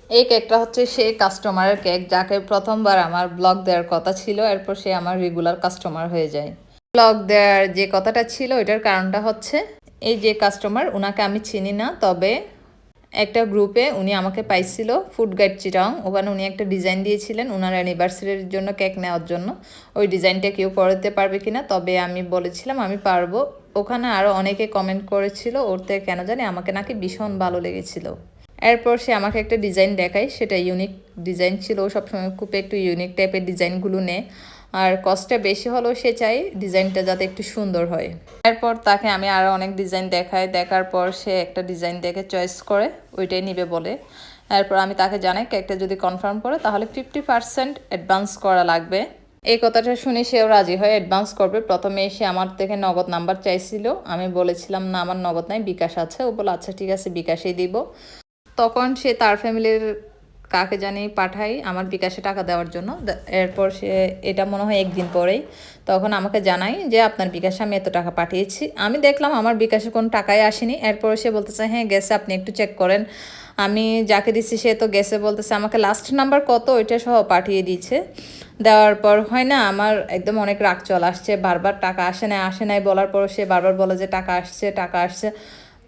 এই কেকটা হচ্ছে সেই কাস্টমারের কেক যাকে প্রথমবার আমার ব্লগ দেওয়ার কথা ছিল, এরপর সে আমার রেগুলার কাস্টমার হয়ে যায়। ব্লগ দেওয়ার যে কথাটা ছিল ওইটার কারণটা হচ্ছে এই যে কাস্টমার, ওনাকে আমি চিনি না, তবে একটা গ্রুপে উনি আমাকে পাইছিল ফুড গাইড চিটাং, ওখানে উনি একটা ডিজাইন দিয়েছিলেন ওনার অ্যানিভার্সারির জন্য কেক নেওয়ার জন্য। ওই ডিজাইনটা কেউ করতে পারবে কিনা, তবে আমি বলেছিলাম আমি পারবো। ওখানে আরও অনেকে কমেন্ট করেছিল, ওরতে কেন জানি আমাকে নাকি ভীষণ ভালো লেগেছিল। এরপর সে আমাকে একটা ডিজাইন দেখায়, সেটা ইউনিক ডিজাইন ছিল। ও সবসময় খুব একটু ইউনিক টাইপের ডিজাইনগুলো নেয়, আর কস্টটা বেশি হলেও সে চাই ডিজাইনটা যাতে একটু সুন্দর হয়। এরপর তাকে আমি আরও অনেক ডিজাইন দেখাই, দেখার পর সে একটা ডিজাইন দেখে চয়েস করে ওইটাই নিবে বলে। এরপর আমি তাকে জানাই কেকটা যদি কনফার্ম করে তাহলে 50% অ্যাডভান্স করা লাগবে। এই কথাটা শুনে সেও রাজি হয়ে অ্যাডভান্স করবে। প্রথমে এসে আমার থেকে নগদ নাম্বার চাইছিল, আমি বলেছিলাম না আমার নগদ নাই, বিকাশ আছে। ও বলে আচ্ছা ঠিক আছে বিকাশেই দিব। তখন সে তার ফ্যামিলির কাকে জানি পাঠাই আমার বিকাশে টাকা দেওয়ার জন্য। এরপর সে এটা মনে হয় একদিন পরেই তখন আমাকে জানাই যে আপনার বিকাশে আমি এত টাকা পাঠিয়েছি। আমি দেখলাম আমার বিকাশে কোনো টাকাই আসেনি। এরপর সে বলতেছে হ্যাঁ গেছে, আপনি একটু চেক করেন। আমি যাকে দিচ্ছি সে তো গেছে বলতেছে, আমাকে লাস্ট নাম্বার কত ওইটা সহ পাঠিয়ে দিয়েছে। দেওয়ার পর হয় না আমার একদম অনেক রাগ চল আসছে, বারবার টাকা আসে নাই আসে নাই বলার পর সে বারবার বলে যে টাকা আসছে টাকা আসছে।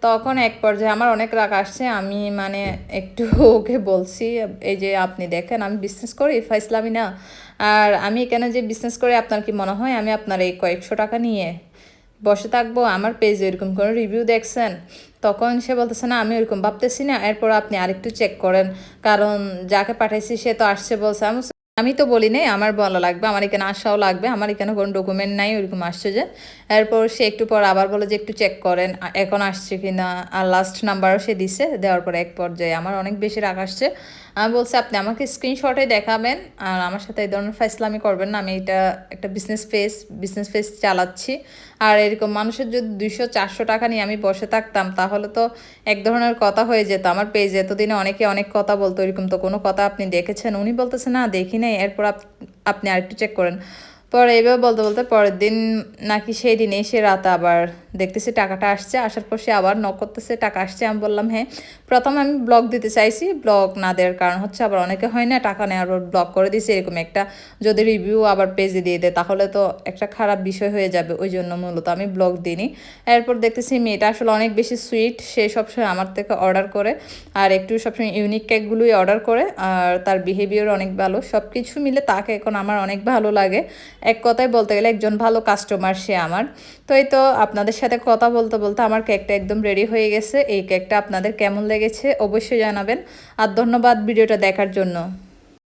তখন এক পর্যায়ে আমার অনেক রাগ আসছে, আমি মানে একটু ওকে বলছি এই যে আপনি দেখেন আমি বিজনেস করি ফাইসলামি না, আর আমি এখানে যে বিজনেস করি আপনার কি মনে হয় আমি আপনার এই কয়েকশো টাকা নিয়ে বসে থাকবো? আমার পেজে এরকম কোনো রিভিউ দেখছেন? তখন সে বলতেছে না আমি ওরকম ভাবতেছি না, এরপর আপনি আরেকটু চেক করেন, কারণ যাকে পাঠাইছি সে তো আসছে বলছে। আমি তো বলি নাই আমার বলা লাগবে, আমার এখানে আসাও লাগবে, আমার এখানে কোনো ডকুমেন্ট নাই ওইরকম আসছে যে। এরপর সে একটু পর আবার বলে যে একটু চেক করেন এখন আসছে কি না, আর লাস্ট নাম্বারও সে দিছে। দেওয়ার পর এক পর্যায়ে আমার অনেক বেশি রাগ আসছে। আমি বলছি আপনি আমাকে স্ক্রিনশটে দেখাবেন, আর আমার সাথে এই ধরনের ফাইসলামি করবেন না। আমি এটা একটা বিজনেস ফেস চালাচ্ছি, আর এরকম মানুষের যদি 200-400 টাকা নিয়ে আমি বসে থাকতাম তাহলে তো এক ধরনের কথা হয়ে যেত। আমার পেজে এতদিনে অনেকে অনেক কথা বলতো, এরকম তো কোনো কথা আপনি দেখেছেন? উনি বলতেছে না দেখি নাই। এরপর আপনি আরেকটু চেক করেন। পরে এইভাবে বলতে বলতে পরের দিন নাকি সেই দিনে সে রাতে আবার দেখতেছি টাকাটা আসছে, আসার পর সে আবার নক করতেছে টাকা আসছে। আমি বললাম হ্যাঁ। প্রথমে আমি ব্লক দিতে চাইছি, ব্লক না দেওয়ার কারণ হচ্ছে আবার অনেকে হয় না টাকা নেওয়ার পর ব্লক করে দিছে, এরকম একটা যদি রিভিউ আবার পেজে দিয়ে দেয় তাহলে তো একটা খারাপ বিষয় হয়ে যাবে, ওই জন্য মূলত আমি ব্লক দিইনি। এরপর দেখতেছি মেয়েটা আসলে অনেক বেশি সুইট, সে সবসময় আমার থেকে অর্ডার করে, আর একটু সবসময় ইউনিক কেকগুলোই অর্ডার করে, আর তার বিহেভিয়ার অনেক ভালো। সব কিছু মিলে তাকে এখন আমার অনেক ভালো লাগে। এক কথায় বলতে গেলে একজন ভালো কাস্টমার সে আমার। তো এই তো আপনাদের সাথে কথা বলতে বলতে আমার কেকটা একদম রেডি হয়ে গেছে। এই কেকটা আপনাদের কেমন লেগেছে অবশ্যই জানাবেন, আর ধন্যবাদ ভিডিওটা দেখার জন্য।